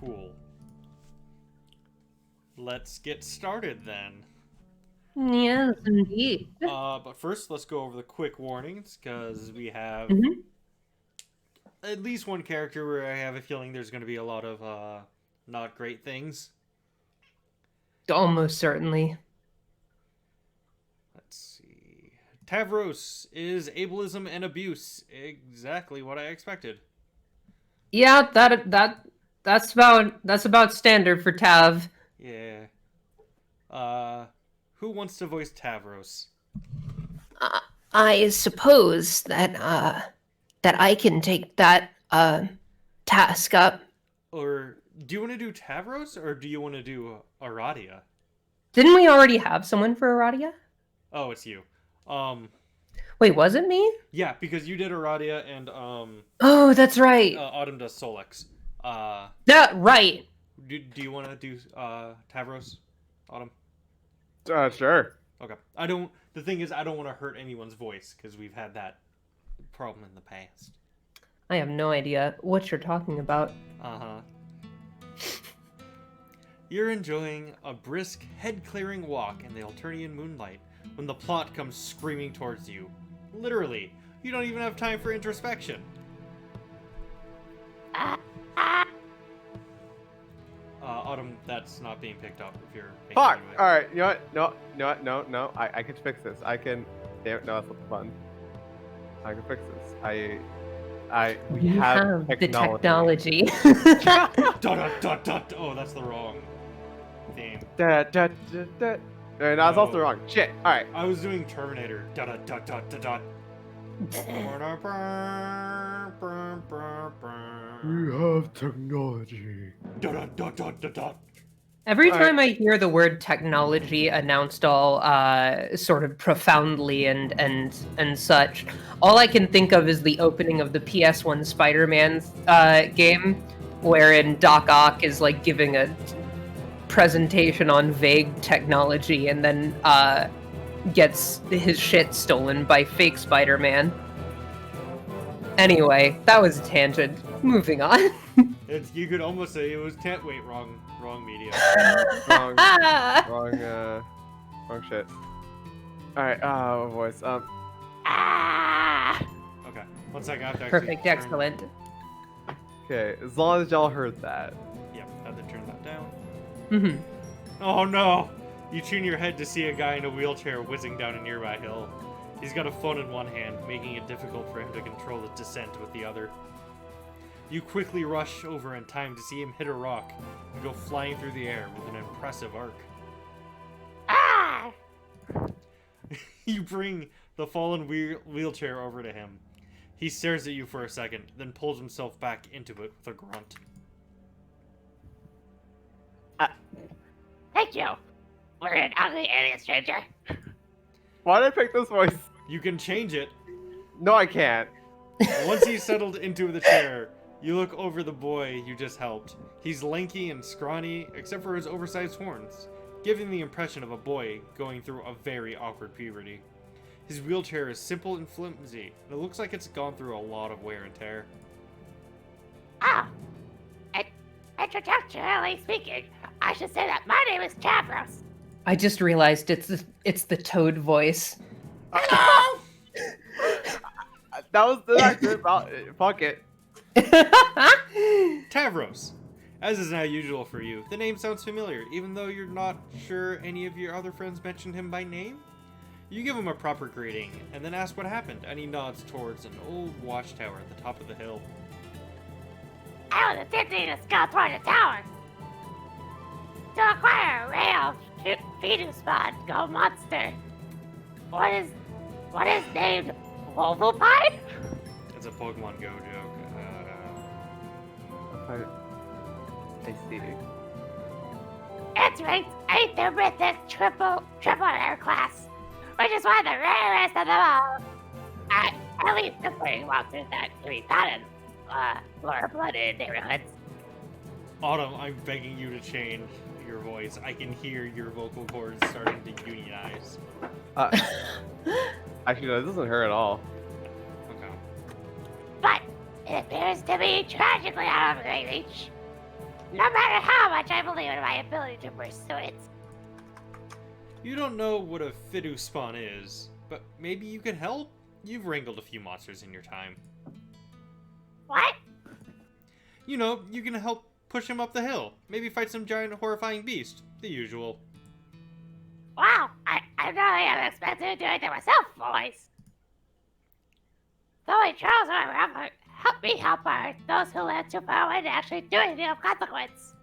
Cool. Let's get started then. Yes, indeed. But first, let's go over the quick warnings, because we have Mhm. at least one character where I have a feeling there's going to be a lot of not great things. Almost certainly. Let's see. Tavros is ableism and abuse. Exactly what I expected. Yeah, that's about standard for Tav. Yeah. Uh, who wants to voice Tavros? Uh, I suppose that I can take that task up. Or do you want to do Tavros, or do you want to do Aradia? Didn't we already have someone for Aradia? Oh, it's you. Um, Wait, was it me? yeah, because you did Aradia and Oh, that's right. Autumn does Solex. That right. Do you want to do Tavros, Autumn? Sure. Okay. I don't. The thing is, I don't want to hurt anyone's voice because we've had that problem in the past. I have no idea what you're talking about. You're enjoying a brisk, head-clearing walk in the Alternian moonlight when the plot comes screaming towards you. Literally, you don't even have time for introspection. Autumn, that's not being picked up if you're... Fuck! Anyway. Alright, you know what? No. I can fix this. I can... Damn it, no, that's not the button. I can fix this. We have the technology. Oh, that's the wrong theme. No, it's also wrong. Shit. Alright. I was doing Terminator. We have technology. Every All time I hear the word technology announced all sort of profoundly and such, all I can think of is the opening of the PS1 Spider-Man game, wherein Doc Ock is like giving a presentation on vague technology and then gets his shit stolen by fake Spider-Man. Anyway, that was a tangent. Moving on. You could almost say it was wait, wrong medium. Wrong shit. Alright, voice. Okay, 1 second. I have to actually Perfect, turn... excellent. Okay, as long as y'all heard that. Yep, I have to turn that down. Mm-hmm. Oh no! You tune your head to see a guy in a wheelchair whizzing down a nearby hill. He's got a phone in one hand, making it difficult for him to control his descent with the other. You quickly rush over in time to see him hit a rock and go flying through the air with an impressive arc. You bring the fallen wheelchair over to him. He stares at you for a second, then pulls himself back into it with a grunt. Thank you. We're an ugly alien stranger. Why did I pick this voice? You can change it. No, I can't. Once he's settled into the chair, you look over the boy you just helped. He's lanky and scrawny, except for his oversized horns, giving the impression of a boy going through a very awkward puberty. His wheelchair is simple and flimsy, and it looks like it's gone through a lot of wear and tear. Introductorily speaking, I should say that my name is Tavros. I just realized it's the Toad voice. Hello! That was accurate. Fuck it. Tavros! As is now usual for you, the name sounds familiar, even though you're not sure any of your other friends mentioned him by name. You give him a proper greeting, and then ask what happened, and he nods towards an old watchtower at the top of the hill. I was attempting to scout toward the tower to acquire a rail feeding spot go monster. What is named Wolvopine? It's a Pokemon Go joke. I see. It's ranked 8th in Mythic triple rare class, which is one of the rarest of them all. At least according to walkthroughs that can be found in lore-blooded neighborhoods. Autumn, I'm begging you to change your voice. I can hear your vocal cords starting to unionize. Actually, no, this doesn't hurt at all. Okay. But it appears to be tragically out of my reach. no matter how much I believe in my ability to pursue it. You don't know what a Fidu spawn is, but maybe you can help? You've wrangled a few monsters in your time. What? You know, you can help push him up the hill. Maybe fight some giant horrifying beast. The usual. Wow, I really am expecting to do it myself, boys. Though I chose whoever help me help are those who live too far away to actually do anything of consequence.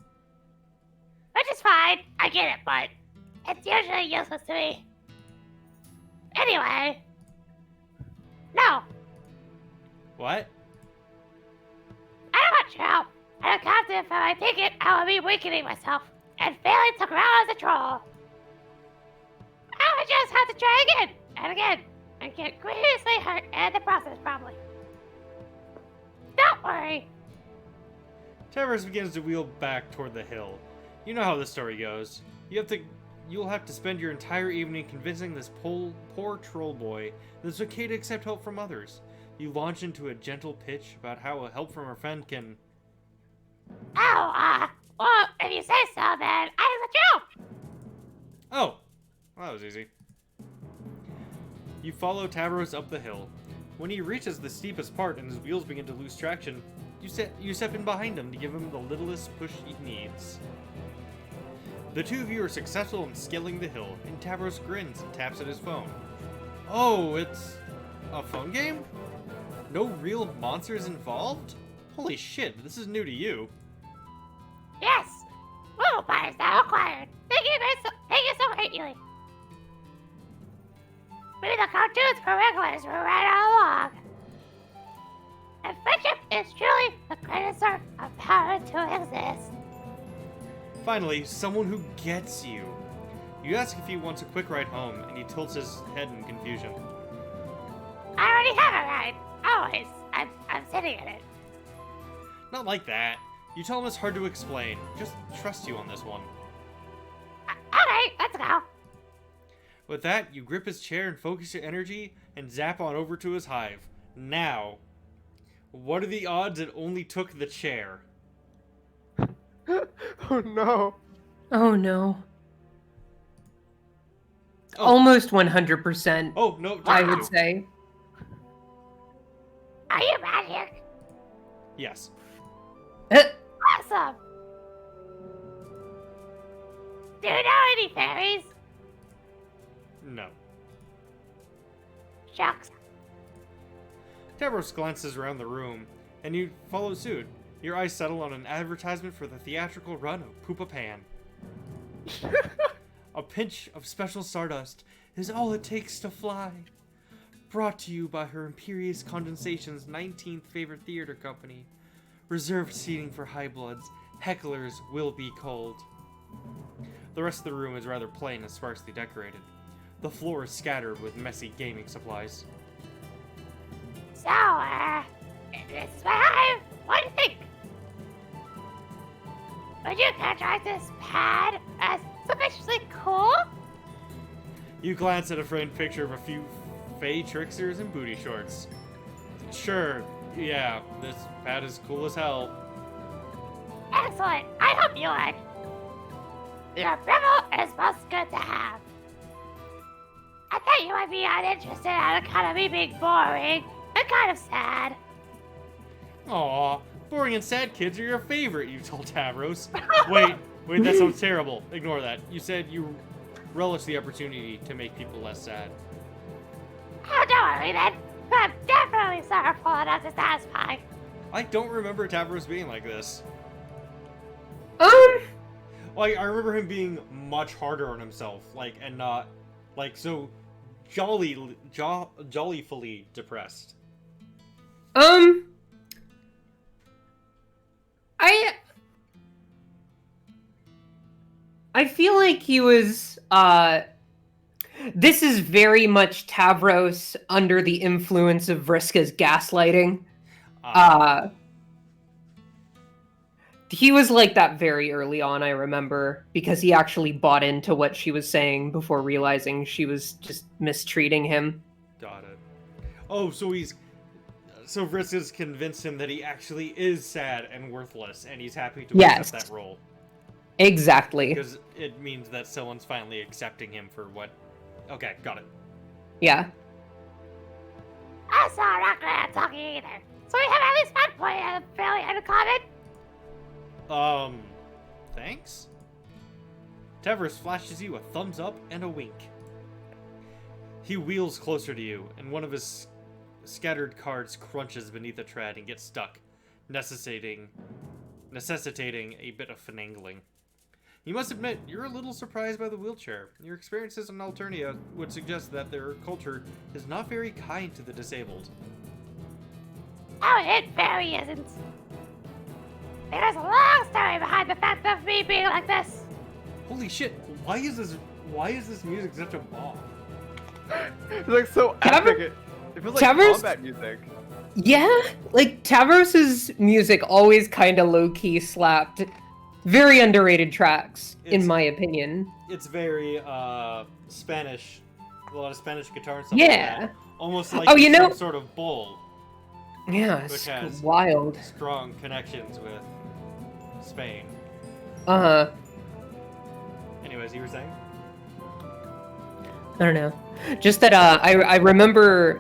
Which is fine, I get it, but it's usually useless to me. Anyway. No, What? I don't want your help. I'm confident if I take it, I will be weakening myself and failing to grow as a troll. I would just have to try again and again and get grievously hurt in the process, probably. Don't worry. Tavros begins to wheel back toward the hill. You know how the story goes. You'll have to spend your entire evening convincing this poor troll boy that it's okay to accept help from others. You launch into a gentle pitch about how a help from a friend can... Oh, well, if you say so, then I let you. Oh, well, that was easy. You follow Tavros up the hill. When he reaches the steepest part and his wheels begin to lose traction, you step in behind him to give him the littlest push he needs. The two of you are successful in scaling the hill, and Tavros grins and taps at his phone. Oh, it's a phone game? No real monsters involved? Holy shit, this is new to you. Yes. Little buyers now acquired. Thank you so greatly. Maybe the cartoons for regulars were right all along. And friendship is truly the greatest source of power to exist. Finally, someone who gets you. You ask if he wants a quick ride home, and he tilts his head in confusion. I already have a ride. Always. I'm sitting in it. Not like that. You tell him it's hard to explain. Just trust you on this one. Okay, let's go. With that, you grip his chair and focus your energy, and zap on over to his hive. Now, what are the odds it only took the chair? Oh no. Oh no. Oh. Almost 100%, Oh, no, I don't would you. say. Are you magic? Yes. Awesome. Do you know any fairies? No. Shucks. Tavros glances around the room, and you follow suit. Your eyes settle on an advertisement for the theatrical run of Poopa Pan. A pinch of special stardust is all it takes to fly. Brought to you by Her Imperious Condensation's 19th favorite theater company. Reserved seating for high bloods. Hecklers will be cold. The rest of the room is rather plain and sparsely decorated. The floor is scattered with messy gaming supplies. So, this is my hive. What do you think? Would you characterize this pad as sufficiently cool? You glance at a framed picture of a few fey tricksters in booty shorts. Sure, yeah, this pad is cool as hell. Excellent. I hope you would. Your privilege is most good to have. I thought you might be uninterested on account of me being boring and kind of sad. Aw, boring and sad kids are your favorite, you told Tavros. Wait, that sounds terrible. Ignore that. You said you relish the opportunity to make people less sad. Oh, don't worry then. I'm definitely sorrowful enough to satisfy. I don't remember Tavros being like this. Like, I remember him being much harder on himself, and not, so jollyfully depressed. I feel like he was, this is very much Tavros under the influence of Vriska's gaslighting. He was like that very early on, I remember, because he actually bought into what she was saying before realizing she was just mistreating him. Got it. Oh, so he's So Vriska's convinced him that he actually is sad and worthless, and he's happy to Yes. accept that role. Exactly. Because it means that someone's finally accepting him for what... Okay, got it. Yeah. I saw Rock not talking either. So we have at least one point fairly uncommon. Thanks? Tavros flashes you a thumbs up and a wink. He wheels closer to you, and one of his scattered cards crunches beneath a tread and gets stuck, necessitating a bit of finagling. You must admit, you're a little surprised by the wheelchair. Your experiences in Alternia would suggest that their culture is not very kind to the disabled. Oh, it very isn't. There's a long story behind the fact of me being like this. Holy shit, why is this music such a bomb? It's like so epic. It feels like Tavros? combat music. Yeah, like Tavros's music always kind of low-key slapped. Very underrated tracks, in It's- my opinion. It's very Spanish, a lot of Spanish guitar and stuff Yeah. like that. Almost like Oh, you know- some sort of bull. Yeah, Which it's has- wild. Strong connections with Spain. Uh-huh. Anyways, you were saying? I don't know. Just that I remember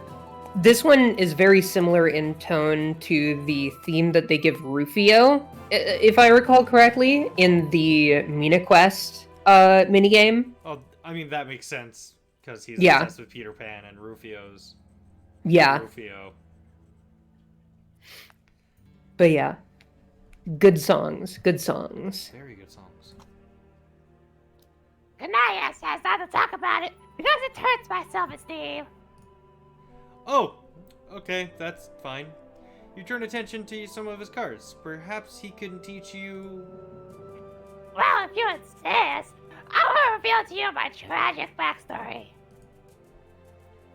this one is very similar in tone to the theme that they give Rufio, if I recall correctly, in the Mina Quest minigame. Oh, I mean, that makes sense, because he's Yeah. obsessed with Peter Pan and Rufio's Yeah, Rufio. but yeah. Good songs. Good songs. Very good songs. Kanaya says not to talk about it because it hurts my self-esteem. Oh, okay, that's fine. You turn attention to some of his cards. Perhaps he can teach you... Well, if you insist, I will reveal to you my tragic backstory.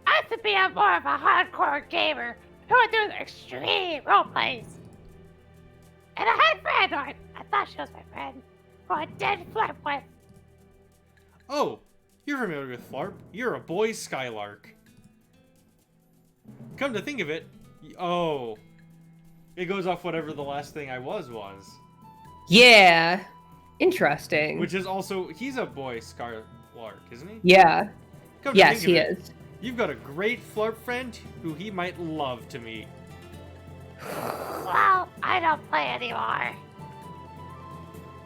I used to be more of a hardcore gamer who would do extreme roleplays. And I had a friend, or I thought she was my friend, who I did flirt with. Oh, you're familiar with Flarp. You're a boy Skylark. Come to think of it, oh, it goes off whatever the last thing I was. Yeah. Interesting. Which is also, he's a boy Skylark, isn't he? Yeah. Come to Yes, think he of it, is. You've got a great Flarp friend who he might love to meet. Well, I don't play anymore.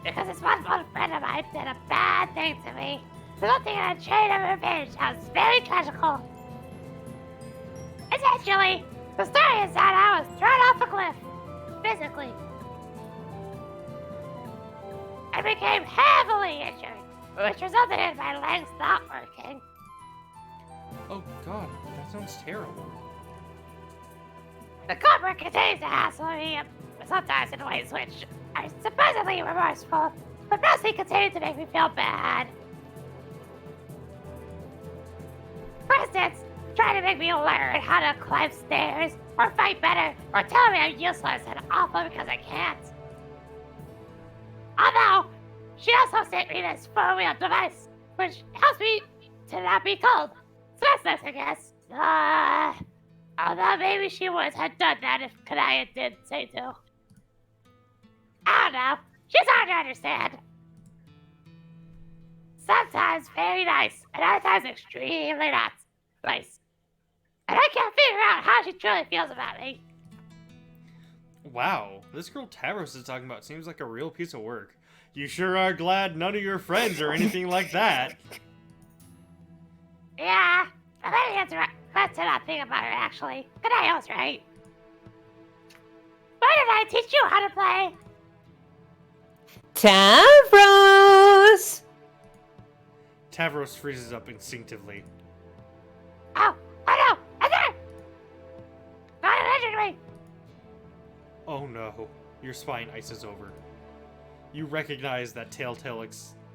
Because this one friend of mine did a bad thing to me, resulting in a chain of revenge that was very tragical. Essentially, the story is that I was thrown off a cliff, physically. I became heavily injured, which resulted in my legs not working. Oh god, that sounds terrible. The culprit continues to hassle me, sometimes in ways which are supposedly remorseful, but mostly continue to make me feel bad. For instance, trying to make me learn how to climb stairs, or fight better, or tell me I'm useless and awful because I can't. Although, she also sent me this 4-wheel device, which helps me to not be cold. So that's nice, I guess. Although maybe she would have done that if Kanaya did say to. I don't know. She's hard to understand. Sometimes very nice, and other times extremely not nice. And I can't figure out how she truly feels about me. Wow, this girl Tavros is talking about seems like a real piece of work. You sure are glad none of your friends are anything like that. Yeah, but let me answer that's another thing about her, actually. Kanaya was right. Why did I teach you how to play? Tavros! Tavros freezes up instinctively. Oh no! I'm there! Not injured me! Oh no, your spine ices over. You recognize that telltale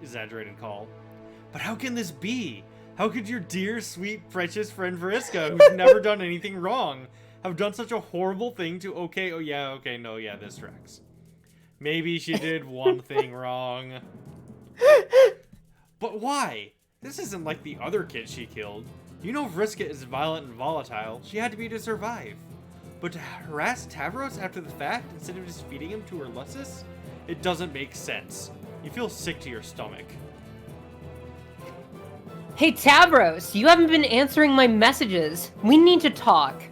exaggerated call. But how can this be? How could your dear, sweet, precious friend Vriska, who's never done anything wrong, have done such a horrible thing to this tracks. Maybe she did one thing wrong. But why? This isn't like the other kids she killed. You know Vriska is violent and volatile. She had to be to survive. but to harass Tavros after the fact instead of just feeding him to her Lussus? It doesn't make sense. You feel sick to your stomach. Hey, Tavros, you haven't been answering my messages. We need to talk.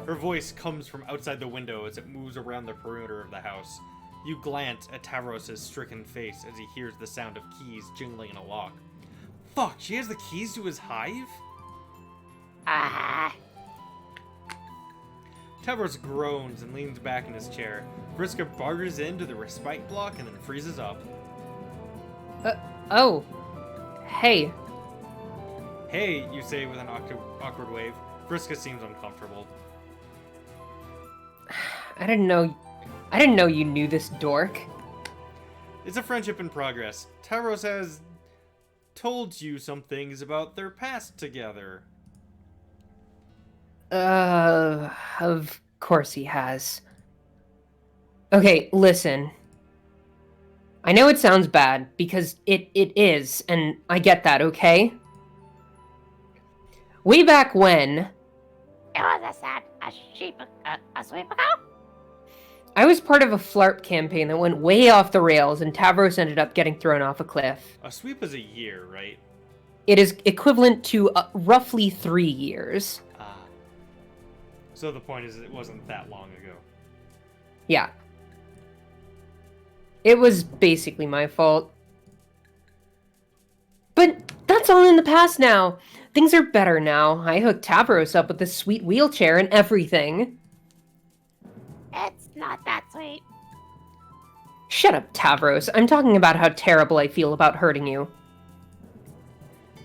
Her voice comes from outside the window as it moves around the perimeter of the house. You glance at Tavros' stricken face as he hears the sound of keys jingling in a lock. Fuck, she has the keys to his hive? Tavros groans and leans back in his chair. Vriska barters into the respite block and then freezes up. Oh. Hey. Hey, you say with an awkward wave. Vriska seems uncomfortable. I didn't know you knew this dork. It's a friendship in progress. Tavros has told you some things about their past together. Of course he has. Okay, listen. I know it sounds bad, because it is, and I get that, okay? Way back when... It was a sweep ago? I was part of a FLARP campaign that went way off the rails, and Tavros ended up getting thrown off a cliff. A sweep is a year, right? It is equivalent to roughly 3 years. Ah. So the point is, it wasn't that long ago. Yeah. It was basically my fault. But that's all in the past now. Things are better now. I hooked Tavros up with this sweet wheelchair and everything. It's not that sweet. Shut up, Tavros. I'm talking about how terrible I feel about hurting you.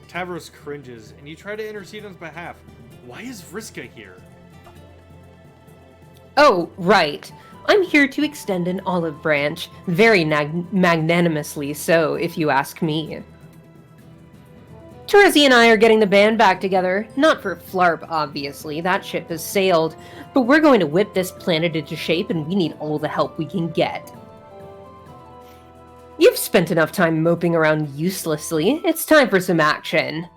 Tavros cringes, and you try to intercede on his behalf. Why is Vriska here? Oh, right. I'm here to extend an olive branch. Very magnanimously so, if you ask me. Terezi and I are getting the band back together. Not for FLARP, obviously. That ship has sailed. But we're going to whip this planet into shape, and we need all the help we can get. You've spent enough time moping around uselessly. It's time for some action.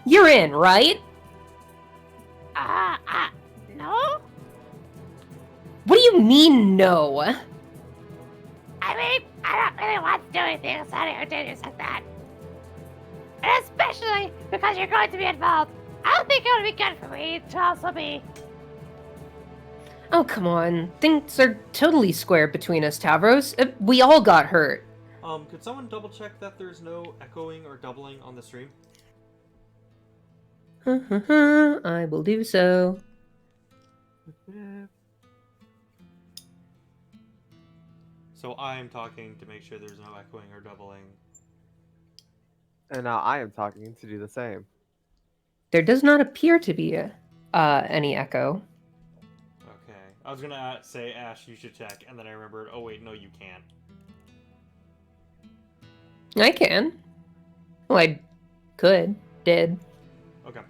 You're in, right? No? What do you mean, no? I mean, I don't really want to do anything exciting or dangerous like that. And especially because you're going to be involved. I don't think it would be good for me to also be... Oh, come on. Things are totally square between us, Tavros. We all got hurt. Could someone double check that there's no echoing or doubling on the stream? I will do so. So I'm talking to make sure there's no echoing or doubling. And now I am talking to do the same. There does not appear to be any echo. Okay. I was gonna say, Ash, you should check, and then I remembered, oh wait, no, you can't. I can. Well, I did. Okay.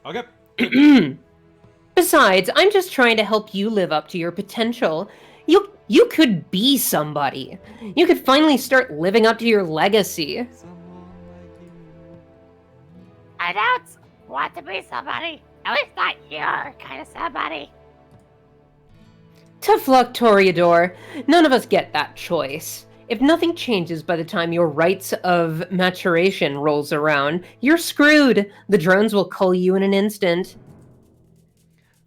Okay. Besides, I'm just trying to help you live up to your potential. You could be somebody. You could finally start living up to your legacy. Someone like you. I don't want to be somebody. At least not your kind of somebody. Tough luck, Toreador. None of us get that choice. If nothing changes by the time your rites of maturation rolls around, you're screwed. The drones will cull you in an instant.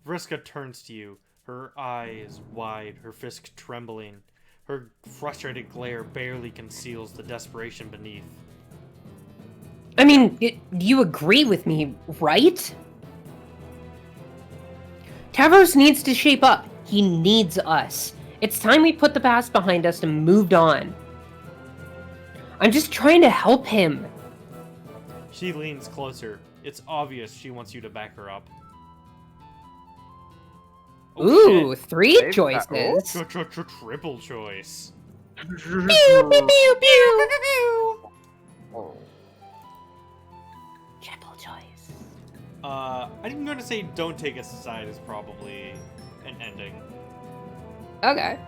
Vriska turns to you, her eyes wide, her fist trembling. Her frustrated glare barely conceals the desperation beneath. I mean, you agree with me, right? Tavros needs to shape up. He needs us. It's time we put the past behind us and moved on. I'm just trying to help him. She leans closer. It's obvious she wants you to back her up. Ooh, shit. 3 choices. Triple choice. Pew, pew, pew, pew. Oh. Triple choice. I'm going to say don't take us aside is probably an ending. Okay.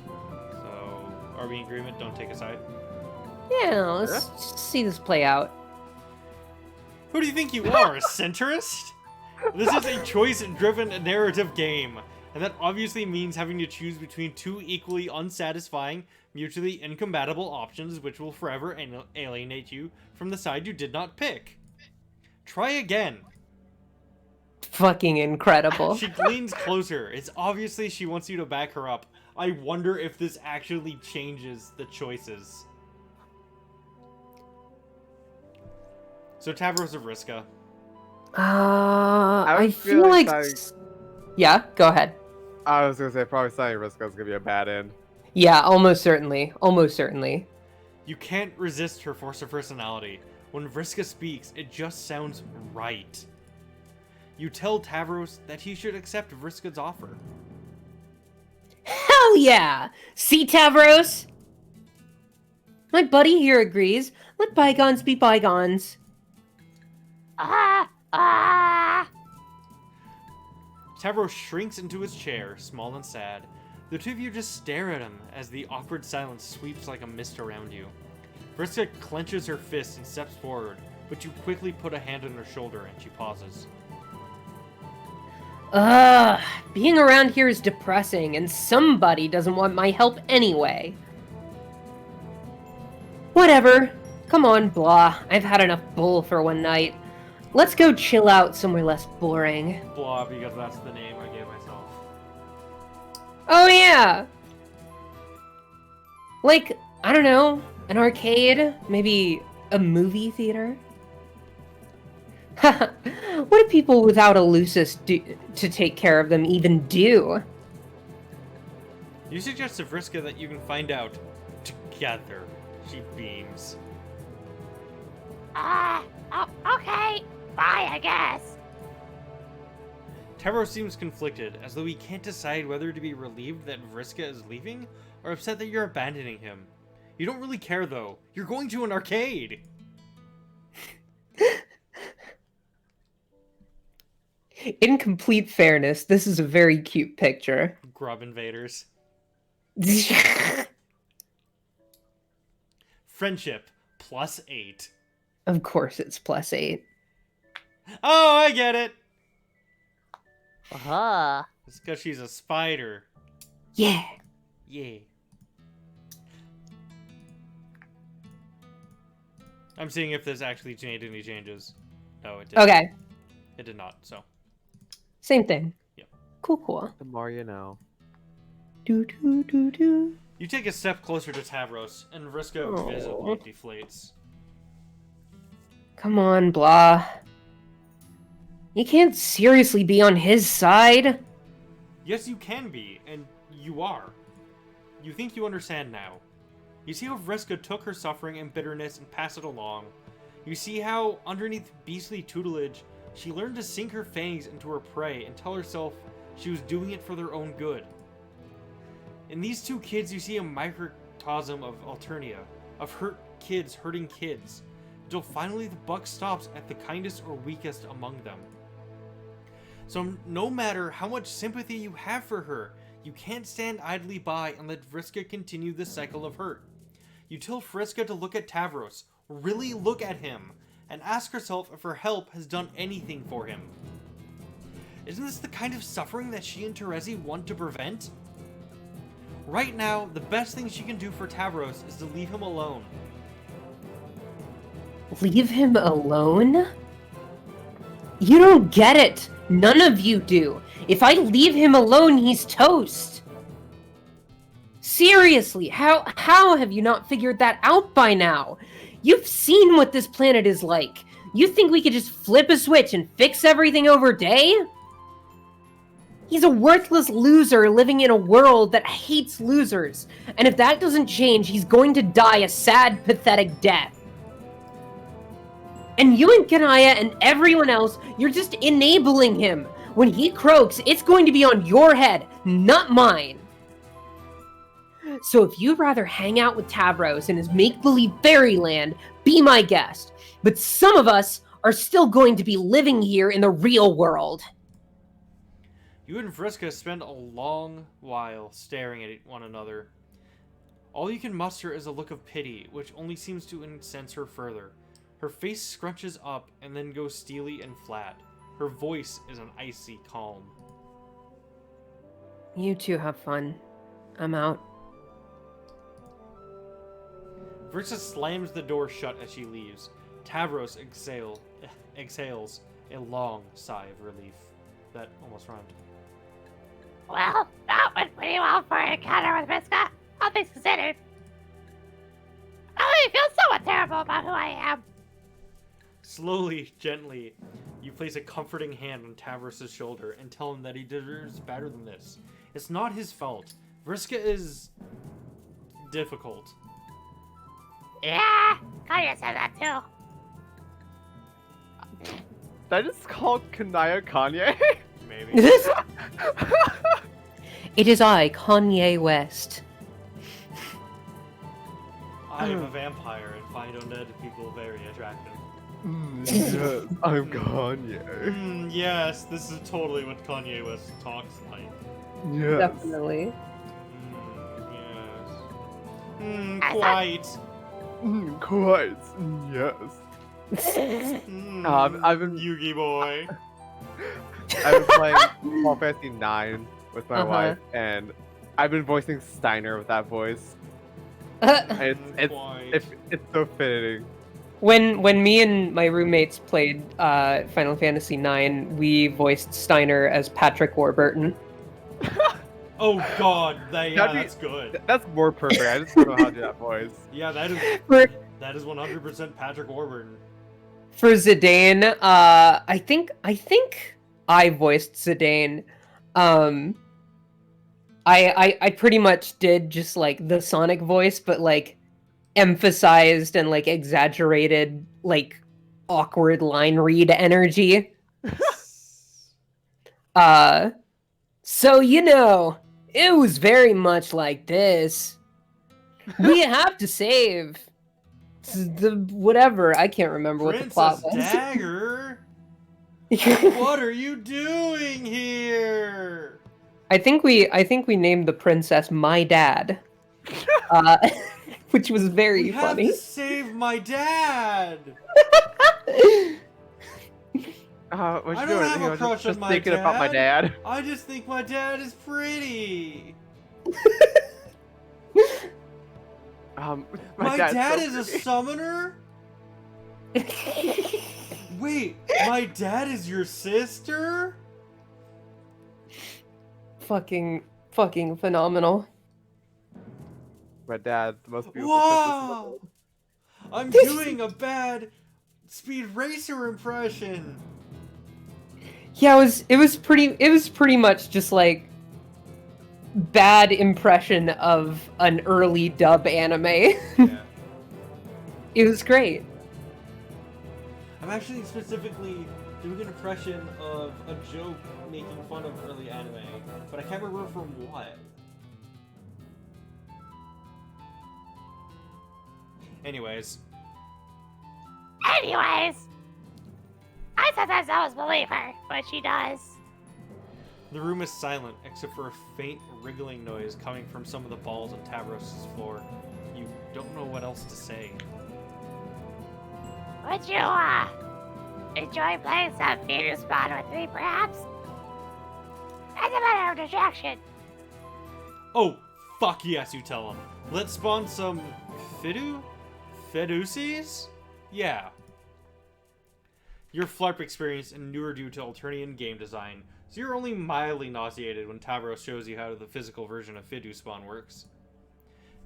So, are we in agreement? Don't take aside? Yeah, let's see this play out. Who do you think you are, a centrist? This is a choice-driven narrative game, and that obviously means having to choose between two equally unsatisfying, mutually incompatible options which will forever alienate you from the side you did not pick. Try again. Fucking incredible. She leans closer. It's obviously she wants you to back her up. I wonder if this actually changes the choices. So Tavros of Vriska. I feel feeling like... like- Yeah, go ahead. I was gonna say probably signing Risko's gonna be a bad end. Yeah, almost certainly. Almost certainly. You can't resist her force of personality. When Vriska speaks, it just sounds right. You tell Tavros that he should accept Vriska's offer. Hell yeah! See, Tavros? My buddy here agrees. Let bygones be bygones. Tavros shrinks into his chair, small and sad. The two of you just stare at him as the awkward silence sweeps like a mist around you. Vriska clenches her fist and steps forward, but you quickly put a hand on her shoulder and she pauses. Being around here is depressing, and somebody doesn't want my help anyway. Whatever. Come on, blah. I've had enough bull for one night. Let's go chill out somewhere less boring. Blah, because that's the name I gave myself. Oh yeah! Like, I don't know, an arcade? Maybe a movie theater? What do people without a Lucis do to take care of them even do? You suggest to Vriska that you can find out together. She beams. Okay. Bye, I guess. Tavros seems conflicted, as though he can't decide whether to be relieved that Vriska is leaving, or upset that you're abandoning him. You don't really care, though. You're going to an arcade! In complete fairness, this is a very cute picture. Grub invaders. Friendship, +8. Of course it's +8. Oh, I get it! Uh-huh. It's because she's a spider. Yeah. Yeah. I'm seeing if this actually made any changes. No, it didn't. Okay. It did not, so. Same thing. Yep. Cool. The more you know. Do. You take a step closer to Tavros, and Vriska visibly deflates. Come on, blah. You can't seriously be on his side. Yes, you can be, and you are. You think you understand now. You see how Vriska took her suffering and bitterness and passed it along. You see how, underneath beastly tutelage, she learned to sink her fangs into her prey and tell herself she was doing it for their own good. In these two kids, you see a microcosm of Alternia, of hurt kids hurting kids, until finally the buck stops at the kindest or weakest among them. So no matter how much sympathy you have for her, you can't stand idly by and let Vriska continue this cycle of hurt. You tell Vriska to look at Tavros, really look at him, and ask herself if her help has done anything for him. Isn't this the kind of suffering that she and Terezi want to prevent? Right now, the best thing she can do for Tavros is to leave him alone. Leave him alone? You don't get it. None of you do. If I leave him alone, he's toast. Seriously, how have you not figured that out by now? You've seen what this planet is like. You think we could just flip a switch and fix everything over day? He's a worthless loser living in a world that hates losers. And if that doesn't change, he's going to die a sad, pathetic death. And you and Kanaya and everyone else, you're just enabling him. When he croaks, it's going to be on your head, not mine. So if you'd rather hang out with Tavros in his make-believe fairyland, be my guest. But some of us are still going to be living here in the real world. You and Vriska spend a long while staring at one another. All you can muster is a look of pity, which only seems to incense her further. Her face scrunches up and then goes steely and flat. Her voice is an icy calm. You two have fun. I'm out. Versa slams the door shut as she leaves. Tavros exhales a long sigh of relief. That almost rhymed. Well, that went pretty well for an encounter with Vriska, all things considered. I feel somewhat terrible about who I am. Slowly, gently, you place a comforting hand on Tavros' shoulder and tell him that he deserves better than this. It's not his fault. Vriska is difficult. Yeah, Kanye said that too. Did I just call Kanaya Kanye? Maybe. It is I, Kanye West. I am a vampire and find undead people very attractive. Yes, I'm Kanye. Yes, this is totally what Kanye West talks like. Yes. Definitely. Yes. Quite. Quite. Yes. I've been Yugi boy. I've been playing Final Fantasy 9 with my wife, and I've been voicing Steiner with that voice. It's so fitting. When me and my roommates played Final Fantasy IX, we voiced Steiner as Patrick Warburton. Oh god, that's good. That's more perfect. I just don't know how to do that voice. Yeah, that is For 100% Patrick Warburton. for Zidane, I think I voiced Zidane. I pretty much did just like the Sonic voice, but like emphasized and like exaggerated like awkward line read energy. So you know, it was very much like this. We have to save the whatever. I can't remember what the plot was. Princess Dagger? What are you doing here? I think we named the princess My Dad, which was very funny. Have to save my dad. What I you don't doing? have a crush just on my thinking dad. about my dad. I just think my dad is pretty. My dad's dad so is a pretty. summoner? Wait, my dad is your sister? fucking phenomenal. My dad, the most beautiful Wow! princess I'm doing a bad Speed Racer impression. Yeah, it was pretty much just like bad impression of an early dub anime. Yeah. It was great. I'm actually specifically doing an impression of a joke making fun of early anime, but I can't remember from what. Anyways. I sometimes always believe her, but she does. The room is silent, except for a faint wriggling noise coming from some of the balls on Tavros' floor. You don't know what else to say. Would you, enjoy playing some Fidu Spawn with me, perhaps? As a matter of distraction. Oh, fuck yes, you tell him. Let's spawn some Feduces? Yeah. Your FLARP experience inured you to Alternian game design, so you're only mildly nauseated when Tavros shows you how the physical version of Fidu Spawn works.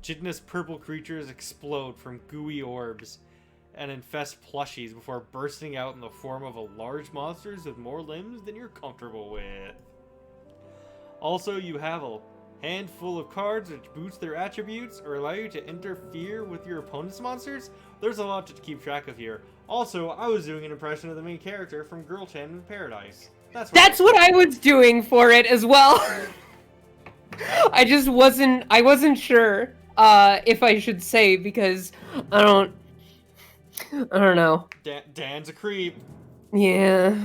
Chitinous purple creatures explode from gooey orbs and infest plushies before bursting out in the form of large monsters with more limbs than you're comfortable with. Also, you have a handful of cards which boost their attributes or allow you to interfere with your opponent's monsters. There's a lot to keep track of here. Also, I was doing an impression of the main character from Girl Chan in Paradise. That's what I was doing for it as well. I wasn't sure if I should say because I don't know. Dan's a creep. Yeah.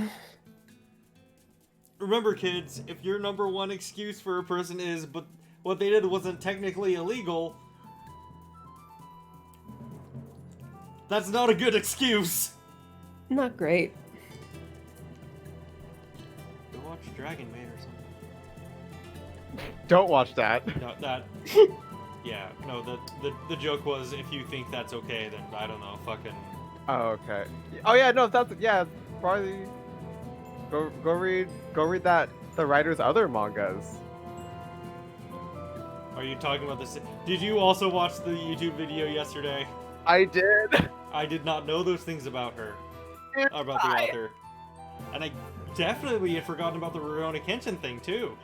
Remember, kids, if your number one excuse for a person is, but what they did wasn't technically illegal, That's not a good excuse. Not great. Go watch Dragon Maid or something. Don't watch that. No, that. Yeah, no. The joke was if you think that's okay, then I don't know, fucking. Oh, okay. Oh yeah, no, that's probably go read that the writer's other mangas. Are you talking about this? Did you also watch the YouTube video yesterday? I did. I did not know those things about her, about the author, and I definitely had forgotten about the Rurouni Kenshin thing too,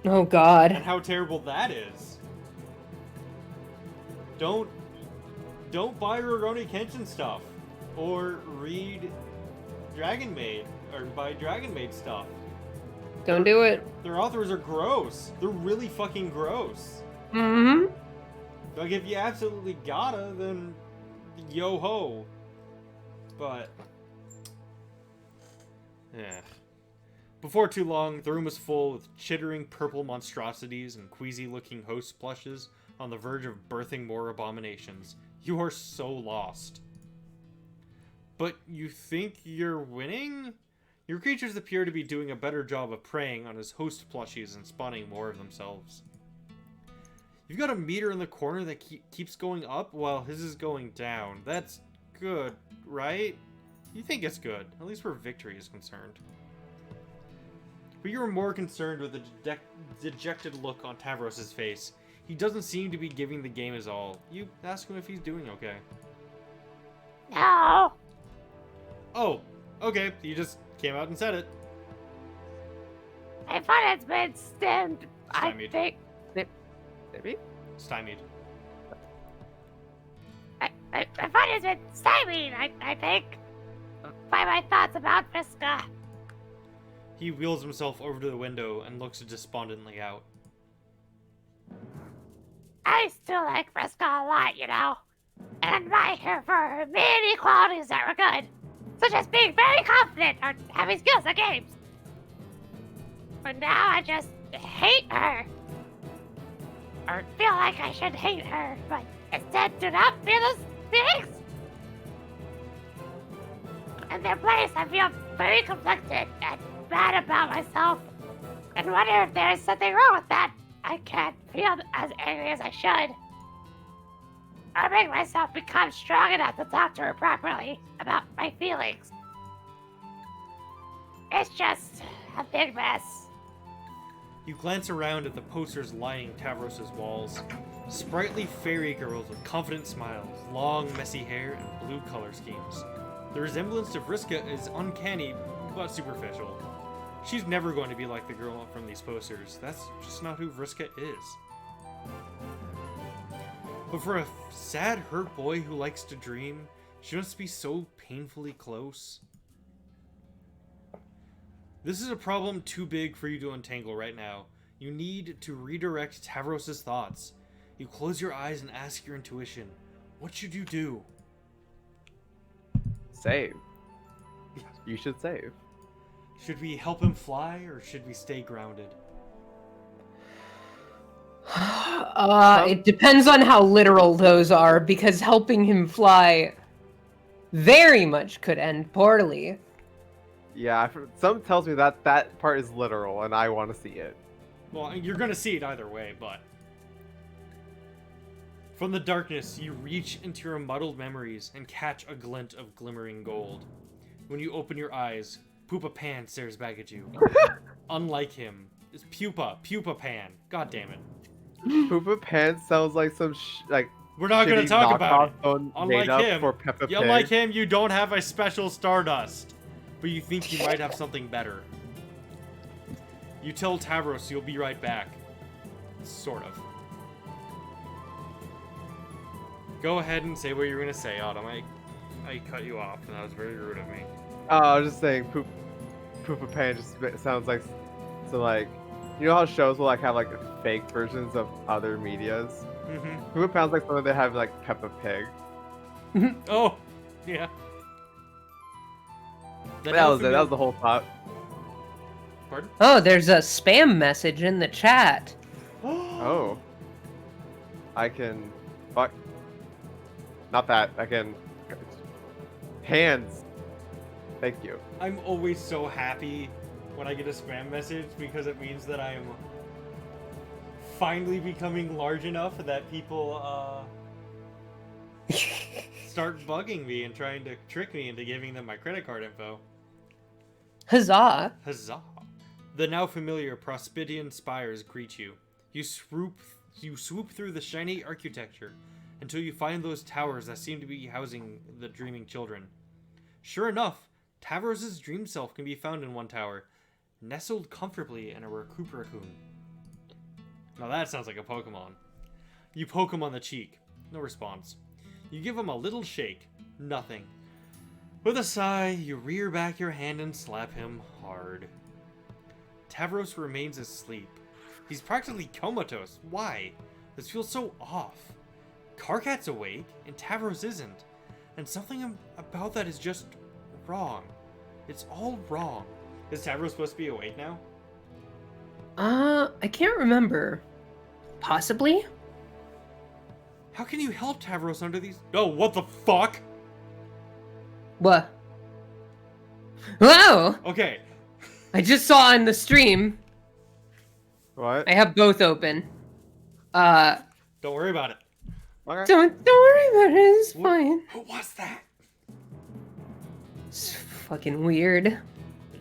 Oh god. and how terrible that is. Don't buy Rurouni Kenshin stuff, or read Dragon Maid, or buy Dragon Maid stuff. Don't do it. Their authors are gross. They're really fucking gross. Mm-hmm. Like, if you absolutely gotta, then yo ho. But, yeah. Before too long, the room was full with chittering purple monstrosities and queasy-looking host plushes on the verge of birthing more abominations. You are so lost. But you think you're winning? Your creatures appear to be doing a better job of preying on his host plushies and spawning more of themselves. You've got a meter in the corner that keeps going up while his is going down. That's good, right? You think it's good, at least where victory is concerned. But you are more concerned with the dejected look on Tavros' face. He doesn't seem to be giving the game his all. You ask him if he's doing okay. No. Oh, okay, you just came out and said it. My fun has been stemmed. I Stymied. think. Maybe. Stymied. My fun has been stymied, I think. By my thoughts about Vriska. He wheels himself over to the window and looks despondently out. I still like Vriska a lot, you know. And admire her for her many qualities that were good. Such as being very confident or having skills at games. But now I just hate her. Or feel like I should hate her, but instead do not feel those feelings. In their place, I feel very conflicted and bad about myself. And wonder if there is something wrong with that. I can't feel as angry as I should. Or make myself become strong enough to talk to her properly about my feelings. It's just a big mess. You glance around at the posters lining Tavros' walls. Sprightly fairy girls with confident smiles, long messy hair, and blue color schemes. The resemblance to Vriska is uncanny, but superficial. She's never going to be like the girl from these posters. That's just not who Vriska is. But for a sad, hurt boy who likes to dream, she must be so painfully close. This is a problem too big for you to untangle right now. You need to redirect Tavros' thoughts. You close your eyes and ask your intuition. What should you do? Save. You should save. Should we help him fly, or should we stay grounded? It depends on how literal those are, because helping him fly very much could end poorly. Yeah, some tells me that that part is literal, and I want to see it. Well, you're gonna see it either way, but... From the darkness, you reach into your muddled memories and catch a glint of glimmering gold. When you open your eyes, Pupa Pan stares back at you. Unlike him, it's Pupa Pan. God damn it. Pupa Pan sounds like some We're not gonna shitty talk about it. knockoff Unlike made up him, for Peppa Pig. unlike him, you don't have a special Stardust, but you think you might have something better. You tell Tavros you'll be right back. Sort of. Go ahead and say what you're gonna say, Autumn. I cut you off, and that was very rude of me. Oh, I was just saying, Pupa Pan just sounds like, so like, you know how shows will like have like fake versions of other medias? Mm-hmm. Pupa Pan's like something they have like Peppa Pig. Oh, yeah. That was it. That was the whole thought. Pardon? Oh, there's a spam message in the chat. Oh. I can... Fuck. Not that. I can Hands. Thank you. I'm always so happy when I get a spam message because it means that I'm finally becoming large enough that people start bugging me and trying to trick me into giving them my credit card info. Huzzah! Huzzah! The now familiar Prospidian spires greet you. You swoop through the shiny architecture until you find those towers that seem to be housing the dreaming children. Sure enough, Tavros' dream self can be found in one tower, nestled comfortably in a raccoon. Now that sounds like a Pokemon. You poke him on the cheek. No response. You give him a little shake. Nothing. With a sigh, you rear back your hand and slap him hard. Tavros remains asleep. He's practically comatose. Why? This feels so off. Karkat's awake, and Tavros isn't. And something about that is just wrong. It's all wrong. Is Tavros supposed to be awake now? I can't remember. Possibly? How can you help Tavros under these... Oh, what the fuck? What? Whoa! Okay. I just saw in the stream. What? I have both open. Don't worry about it. Okay. Don't worry about it. It's fine. Who was that? It's fucking weird.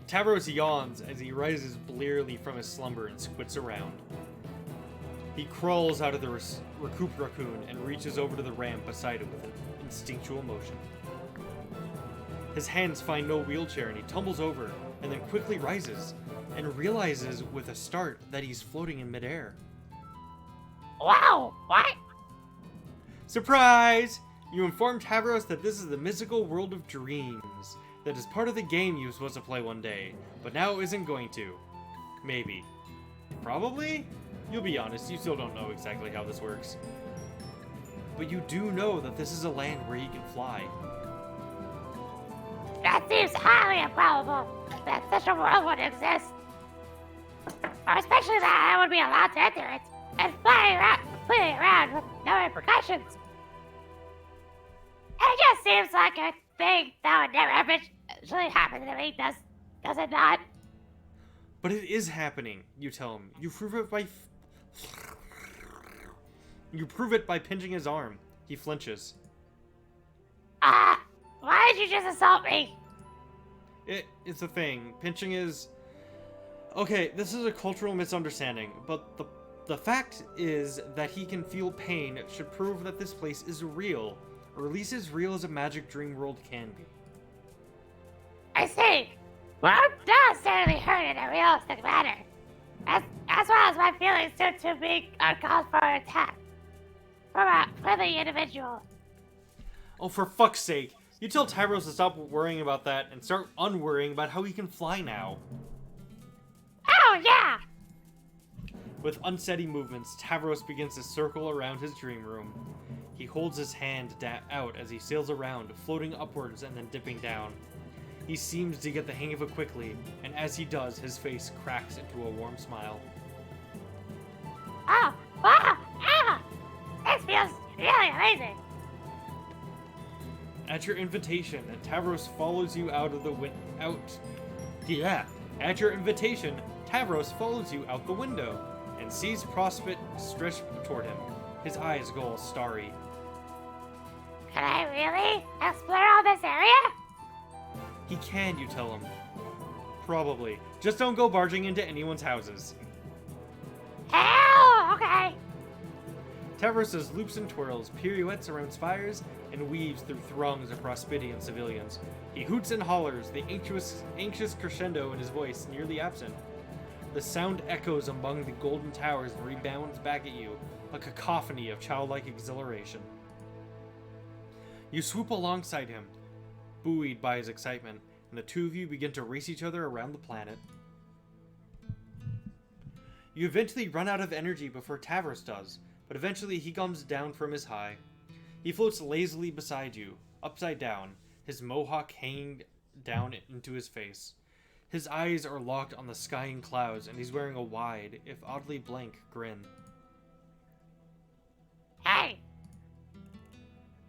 Tavros yawns as he rises blearily from his slumber and squints around. He crawls out of the raccoon and reaches over to the ramp beside it with an instinctual motion. His hands find no wheelchair and he tumbles over and then quickly rises and realizes with a start that he's floating in midair. Wow, what? Surprise! You inform Tavros that this is the mystical world of dreams, that is part of the game you were supposed to play one day, but now isn't going to. Maybe. Probably? You'll be honest, you still don't know exactly how this works. But you do know that this is a land where you can fly. That seems highly improbable that such a world would exist. Or especially that I would be allowed to enter it and fly around, completely around with no repercussions. It just seems like a thing that would never eventually happen to me, does it not? But it is happening, you tell him. You prove it by pinching his arm. He flinches. Why did you just assault me? It's a thing. Pinching is... Okay, this is a cultural misunderstanding, but the fact is that he can feel pain should prove that this place is real, or at least as real as a magic dream world can be. I see. Well, I'm not necessarily hurt in a realistic manner. As well as my feelings to being uncalled for an attack from a friendly individual. Oh, for fuck's sake. You tell Tavros to stop worrying about that and start unworrying about how he can fly now. Oh, yeah! With unsteady movements, Tavros begins to circle around his dream room. He holds his hand out as he sails around, floating upwards and then dipping down. He seems to get the hang of it quickly, and as he does, his face cracks into a warm smile. Oh, wow! Ah! This feels really amazing. At your invitation, Tavros follows you out At your invitation, Tavros follows you out the window and sees Prospit stretched toward him. His eyes go all starry. Can I really explore all this area? He can, you tell him. Probably. Just don't go barging into anyone's houses. Hell, okay. Tavros does loops and twirls, pirouettes around spires, and weaves through throngs of Prospidian civilians. He hoots and hollers, the anxious crescendo in his voice nearly absent. The sound echoes among the golden towers and rebounds back at you, a cacophony of childlike exhilaration. You swoop alongside him, buoyed by his excitement, and the two of you begin to race each other around the planet. You eventually run out of energy before Tavros does, but eventually he comes down from his high. He floats lazily beside you, upside down, his mohawk hanging down into his face. His eyes are locked on the sky and clouds, and he's wearing a wide, if oddly blank, grin. Hey,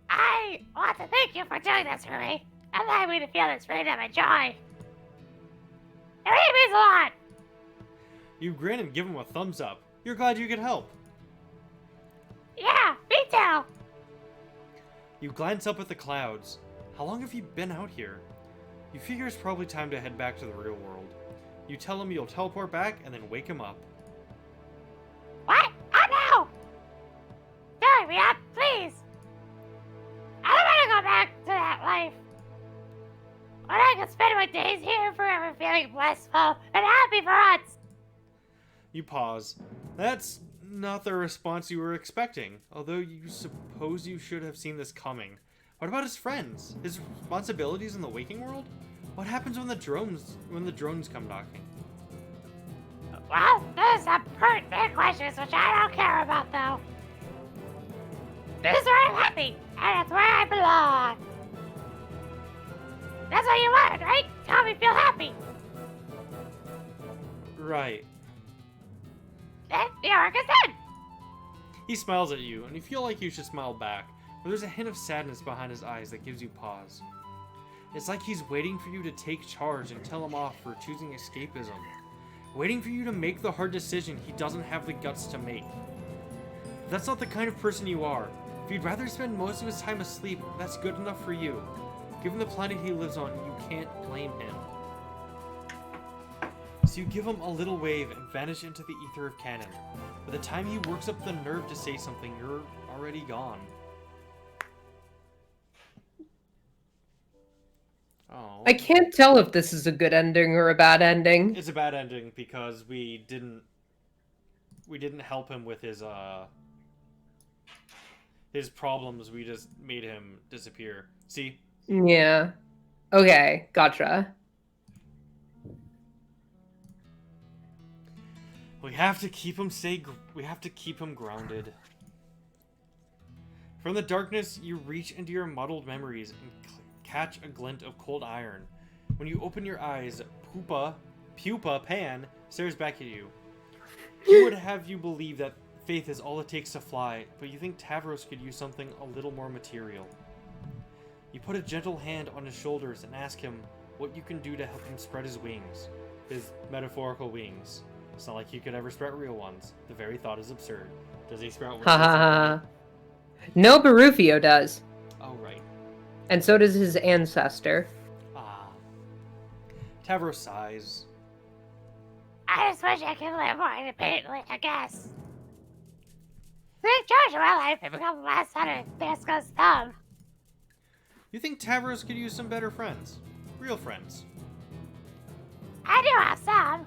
I want to thank you for doing this for me. allowing me to feel this freedom and joy. It really means a lot. You grin and give him a thumbs up. You're glad you could help. Yeah, me too. You glance up at the clouds. How long have you been out here? You figure it's probably time to head back to the real world. You tell him you'll teleport back and then wake him up. What? Oh no! Don't me up, please. I don't want to go back to that life. When I can spend my days here forever feeling blissful and happy for once. You pause. That's not the response you were expecting, although you suppose you should have seen this coming. What about his friends? His responsibilities in the waking world? What happens when the drones come knocking? Well, those are some pertinent questions which I don't care about, though. This is where I'm happy, and it's where I belong. That's what you wanted, right? To help me feel happy. Right. Then your work is done. He smiles at you, and you feel like you should smile back, but there's a hint of sadness behind his eyes that gives you pause. It's like he's waiting for you to take charge and tell him off for choosing escapism. Waiting for you to make the hard decision he doesn't have the guts to make. If that's not the kind of person you are, if you'd rather spend most of his time asleep, that's good enough for you. Given the planet he lives on, you can't blame him. So you give him a little wave and vanish into the ether of canon. By the time he works up the nerve to say something, you're already gone. Oh. I can't tell if this is a good ending or a bad ending. It's a bad ending because we didn't help him with his problems. We just made him disappear. See? Yeah. Okay, gotcha. We have to keep him grounded. From the darkness, you reach into your muddled memories and catch a glint of cold iron. When you open your eyes, Pupa Pan stares back at you. He would have you believe that faith is all it takes to fly, but you think Tavros could use something a little more material. You put a gentle hand on his shoulders and ask him what you can do to help him spread his wings. His metaphorical wings. It's not like he could ever sprout real ones. The very thought is absurd. Does he sprout wings? Ha ha ha. No, Barufio does. Oh, right. And so does his ancestor. Ah. Tavros sighs. I just wish I could live more independently, I guess. Take charge of my life and become the last son of Theska's thumb. You think Tavros could use some better friends? Real friends. I do have some.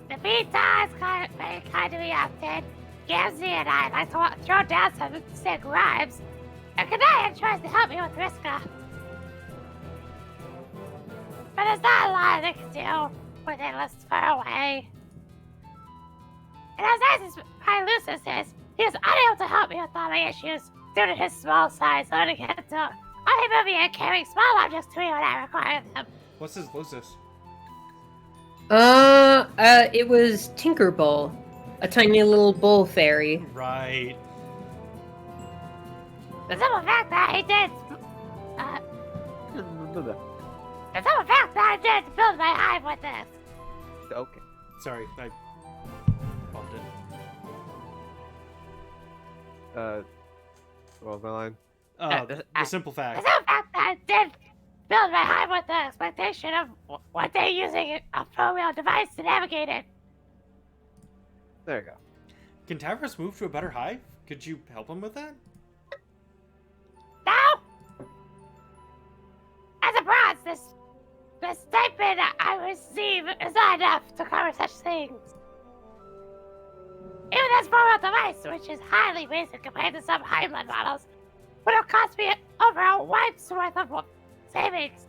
The pizza is very kind to me often. Gamzee and I like to throw down some sick rhymes. And Kanaya tries to help me with Riska. But there's not a lot they can do when they live far away. And as nice as my Lucis is, he is unable to help me with all my issues due to his small size, only moving and carrying small objects to me when I require them. What's his Lucis? It was Tinkerbull, a tiny little bull fairy. Right. The simple fact that I did, build my hive with this. Okay. Sorry, I bumped it. What was my line? The simple The fact. simple fact that I did build my hive with the expectation of one day using a pro-wheel device to navigate it. There you go. Can Tavros move to a better hive? Could you help him with that? Now, as a bronze, the stipend I receive is not enough to cover such things. Even this four-wheel device, which is highly basic compared to some Highland models, would have cost me over a wife's worth of savings.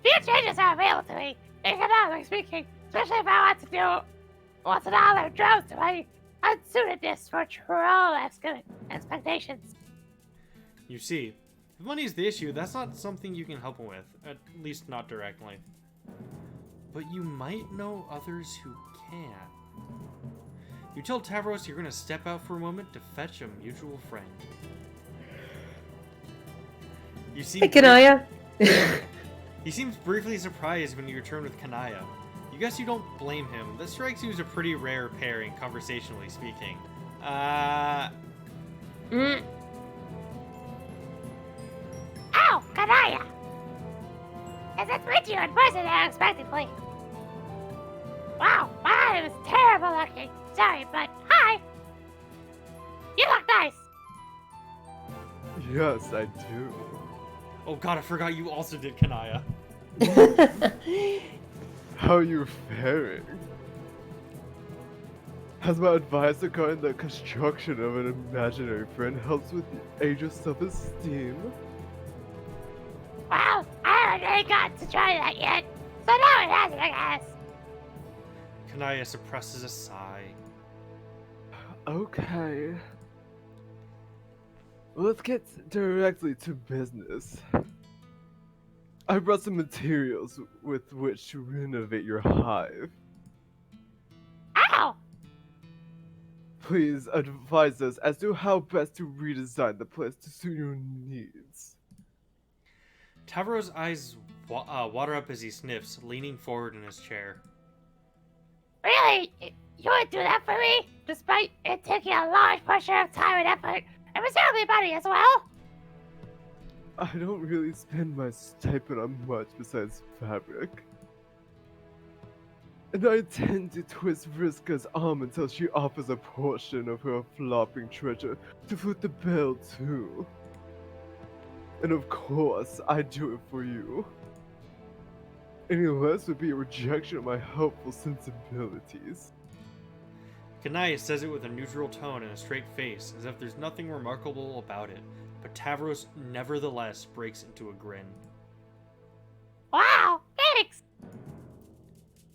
Few changes are available to me, economically speaking, especially if I want to do once an hour drones to my unsuitedness for troll expectations. You see, if money's the issue, that's not something you can help him with. At least not directly. But you might know others who can. You tell Tavros you're going to step out for a moment to fetch a mutual friend. You seem Hey, Kanaya. He seems briefly surprised when you return with Kanaya. You guess you don't blame him. This strikes you as a pretty rare pairing, conversationally speaking. Mm. Oh, Kanaya! Is it with you in person unexpectedly? Wow, my eye was terrible looking. Sorry, but hi! You look nice! Yes, I do. Oh god, I forgot you also did Kanaya. How are you faring? Has my advice regarding the construction of an imaginary friend helps with the age of self-esteem? Well, I haven't really gotten to try that yet, so now it hasn't, I guess. Kanaya suppresses a sigh. Okay. Let's get directly to business. I brought some materials with which to renovate your hive. Ow! Please advise us as to how best to redesign the place to suit your needs. Tavros' eyes water up as he sniffs, leaning forward in his chair. Really? You would do that for me? Despite it taking a large portion of time and effort, and presumably money as well? I don't really spend my stipend on much besides fabric. And I tend to twist Vriska's arm until she offers a portion of her flopping treasure to foot the bill too. And of course, I do it for you. Any less would be a rejection of my helpful sensibilities. Kanaya says it with a neutral tone and a straight face, as if there's nothing remarkable about it, but Tavros nevertheless breaks into a grin. Wow, thanks!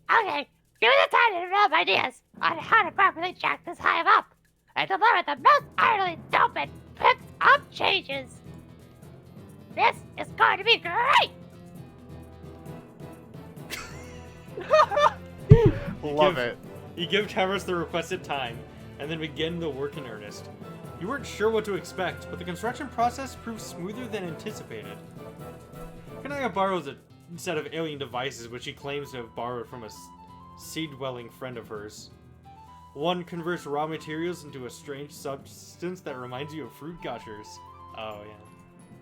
Okay, give me the time to develop ideas on how to properly jack this hive up and deliver the most utterly dope and picked up changes. This is going to be great! Love it. You give Tavros the requested time, and then begin the work in earnest. You weren't sure what to expect, but the construction process proved smoother than anticipated. Kanaya borrows a set of alien devices which she claims to have borrowed from a sea-dwelling friend of hers. One converts raw materials into a strange substance that reminds you of fruit gushers. Oh,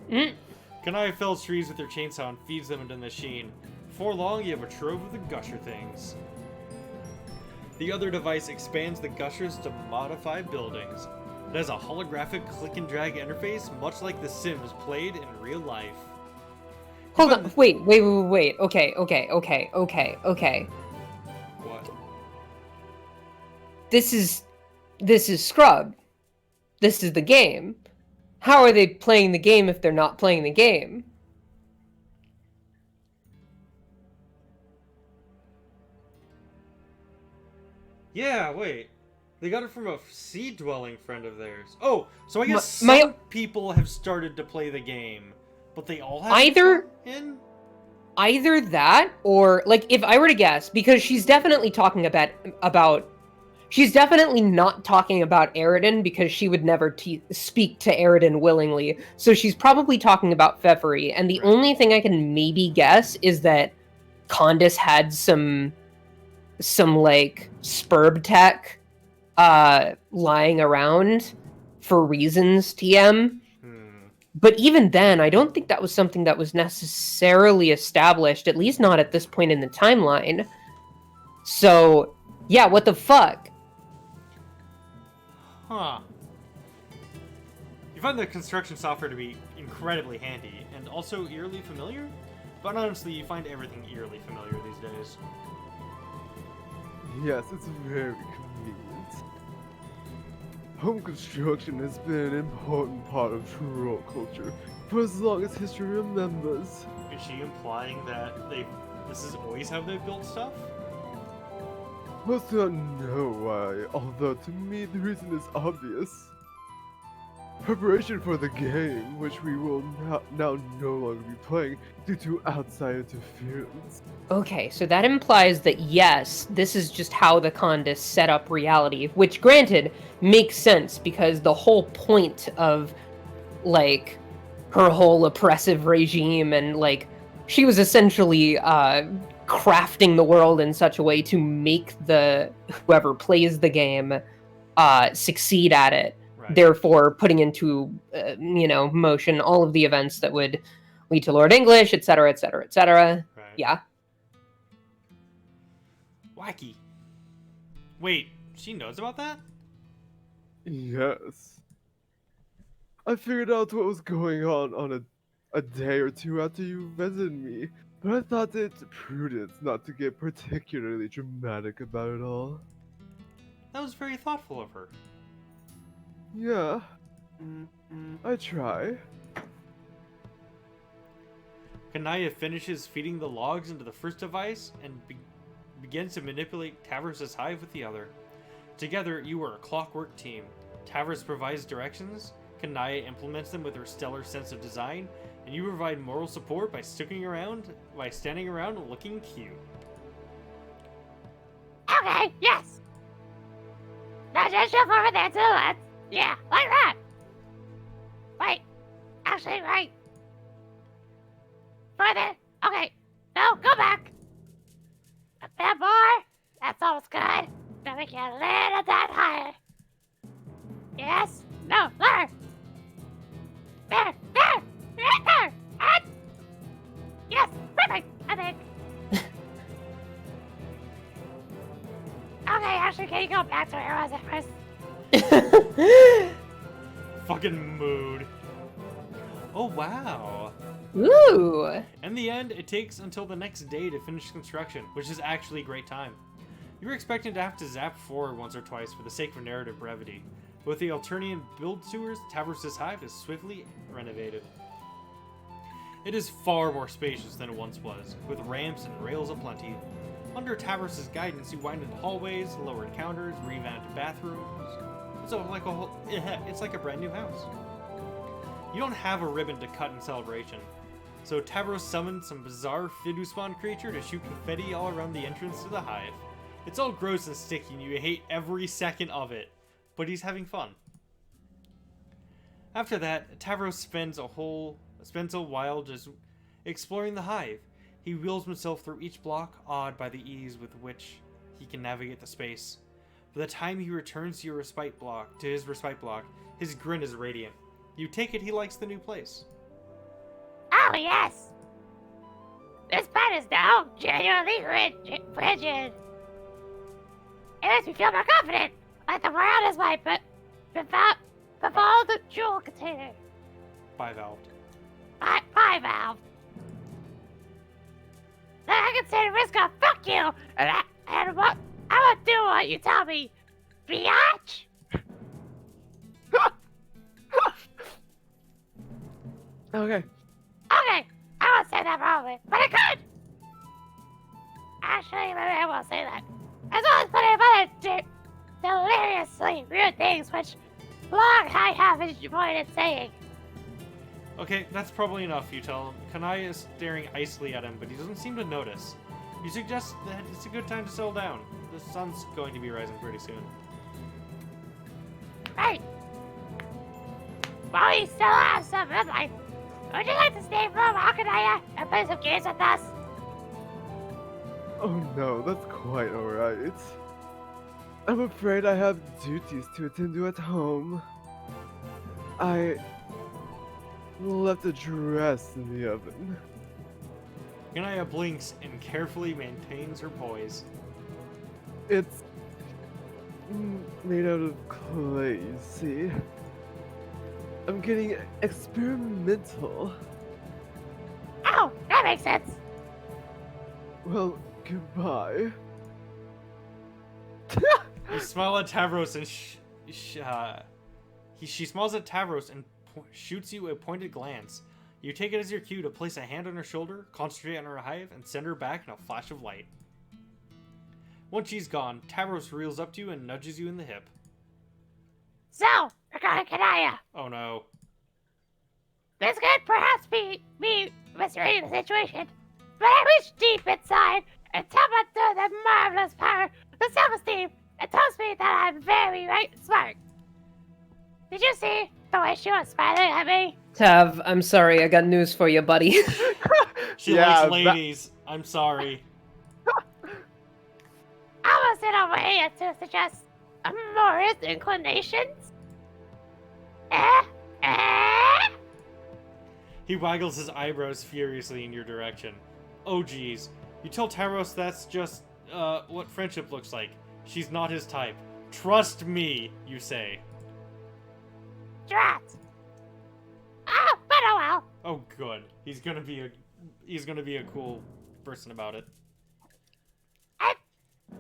yeah. Mm. Kanaya fells trees with her chainsaw and feeds them into the machine. Before long, you have a trove of the gusher things. The other device expands the gushers to modify buildings. It has a holographic click-and-drag interface, much like The Sims played in real life. Hold on. Wait. Okay. What? This is Scrub. This is the game. How are they playing the game if they're not playing the game? Yeah, wait. They got it from a sea-dwelling friend of theirs. Oh, so I guess My- some people have started to play the game, but they all have Either- in? Either that, or like if I were to guess, because she's definitely talking about she's definitely not talking about Eridan because she would never speak to Eridan willingly. So she's probably talking about Pfeffery, and the Right. only thing I can maybe guess is that Condis had some like spurb tech lying around for reasons, TM. But even then, I don't think that was something that was necessarily established, at least not at this point in the timeline. So, yeah, what the fuck? Huh. You find the construction software to be incredibly handy, and also eerily familiar? But honestly, you find everything eerily familiar these days. Yes, it's very convenient. Home construction has been an important part of troll culture for as long as history remembers. Is she implying that this is always how they've built stuff? Most do not know why, although to me the reason is obvious. Preparation for the game, which we will now no longer be playing due to outside interference. Okay, so that implies that yes, this is just how the Condis set up reality, which granted makes sense because the whole point of like her whole oppressive regime, and like she was essentially crafting the world in such a way to make the whoever plays the game succeed at it. Right. Therefore, putting into motion all of the events that would lead to Lord English, etc., etc., etc. Right. Yeah. Wacky. Wait, she knows about that? Yes. I figured out what was going on a day or two after you visited me, but I thought it prudent not to get particularly dramatic about it all. That was very thoughtful of her. Yeah. I try. Kanaya finishes feeding the logs into the first device and begins to manipulate Tavros' hive with the other. Together, you are a clockwork team. Tavros provides directions, Kanaya implements them with her stellar sense of design, and you provide moral support by standing around looking cute. Okay, yes. Now just jump over there to the left. Yeah, like that. Wait, actually, right. Further. Okay, no, go back. A bit more. That's almost good. Now we can land that higher. Yes. No, there. There. Right there. And... Yes, perfect, I think. Okay, actually, can you go back to where I was at first? Fucking mood. Oh, wow. Ooh. In the end, it takes until the next day to finish construction, which is actually a great time. You were expecting to have to zap forward once or twice for the sake of narrative brevity. But with the Alternian build sewers, Tavros' hive is swiftly renovated. It is far more spacious than it once was, with ramps and rails aplenty. Under Tavros' guidance, you wind in hallways, lowered counters, revamped bathrooms. So it's like a brand new house. You don't have a ribbon to cut in celebration. So Tavros summons some bizarre Fiduspawn creature to shoot confetti all around the entrance to the hive. It's all gross and sticky and you hate every second of it, but he's having fun. After that, Tavros spends a while just exploring the hive. He wheels himself through each block, awed by the ease with which he can navigate the space. By the time he returns to his respite block, his grin is radiant. You take it he likes the new place. Oh, yes. This part is now genuinely frigid. It makes me feel more confident, like the world is my bevolved jewel container. Bivalved. Bivalve. Then I can say to risk of fuck you, and what I will do what you tell me, biatch. Okay. Okay, I won't say that probably, but I could. Actually, maybe I won't say that. As well as plenty of other deliriously weird things, which long I have avoided saying. Okay, that's probably enough, you tell him. Kanaya is staring icily at him, but he doesn't seem to notice. You suggest that it's a good time to settle down. The sun's going to be rising pretty soon. Right. While we still have some moonlight, would you like to stay for a while, Kanaya, and play some games with us? Oh no, that's quite alright. I'm afraid I have duties to attend to at home. I left a dress in the oven. Kanaya blinks and carefully maintains her poise. It's made out of clay, you see. I'm getting experimental. Oh, that makes sense. Well, goodbye. You smile at Tavros and she smiles at Tavros and shoots you a pointed glance. You take it as your cue to place a hand on her shoulder, concentrate on her hive, and send her back in a flash of light. Once she's gone, Tavros reels up to you and nudges you in the hip. So, regarding Kanaya, Oh no. this could perhaps be me misreading the situation, but I reached deep inside and tapped into the marvelous power, the self-esteem, and tells me that I'm very right and smart. Did you see the way she was smiling at me? Tav, I'm sorry, I got news for you, buddy. She Yeah, likes ladies. I'm sorry. I was in a way to suggest amorous inclinations. Eh? Eh? He waggles his eyebrows furiously in your direction. Oh geez. You tell Tavros that's just, what friendship looks like. She's not his type. Trust me, you say. Drat. Ah, but oh well. Oh good. He's gonna be a cool person about it.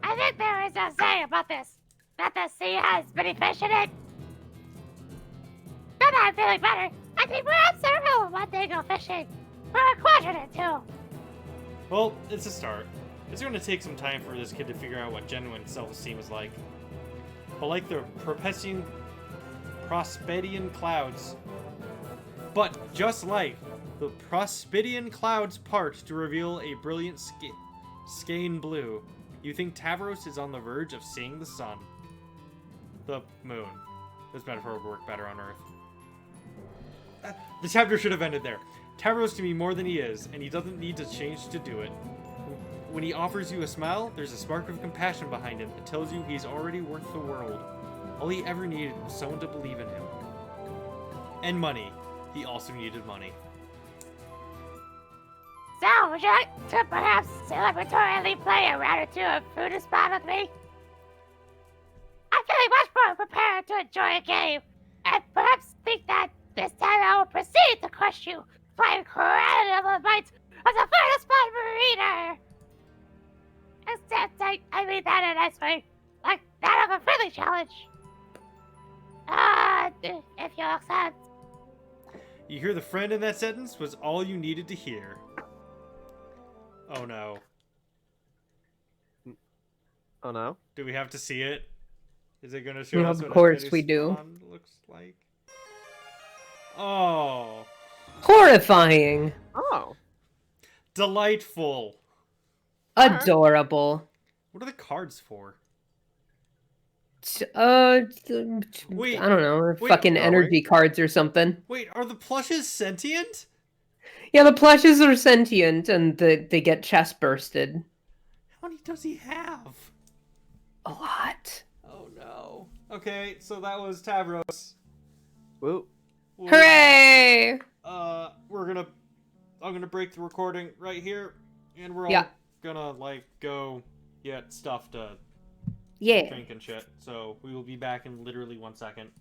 I think there is a saying about this. That the sea has many fish in it. Now that I'm feeling better, I think perhaps I will one day go fishing for a quadrant or two. Well, it's a start. It's gonna take some time for this kid to figure out what genuine self-esteem is like. But like the Prospedian clouds. But just like the Prospedian clouds part to reveal a brilliant skein blue, you think Tavros is on the verge of seeing the sun. The moon. This metaphor would work better on Earth. The chapter should have ended there. Tavros can be more than he is, and he doesn't need to change to do it. When he offers you a smile, there's a spark of compassion behind him that tells you he's already worth the world. All he ever needed was someone to believe in him. And money. He also needed money. So, would you like to perhaps celebratorily play a round or two of Food Spot with me? I'm feeling much more prepared to enjoy a game, and perhaps think that this time I will proceed to crush you by incredible bites as a Food Spot mariner! Except I mean that in a nice way, like that of a friendly challenge. If you'll accept. You hear the friend in that sentence was all you needed to hear. Oh no. Oh no? Do we have to see it? Is it gonna show Yeah, us of what course Freddy's we do. spawn looks like? Oh. Horrifying. Oh. Delightful. Adorable. What are the cards for? Wait, Wait, I don't know, wait, fucking are energy cards or something. Wait, are the plushes sentient? Yeah, the plushes are sentient and they get chest bursted. How many does he have? A lot. Oh no. Okay, so that was Tavros. Well, Hooray! I'm gonna break the recording right here, and we're all Yeah. gonna like go get stuff to Yeah. drink and shit. So we will be back in literally 1 second.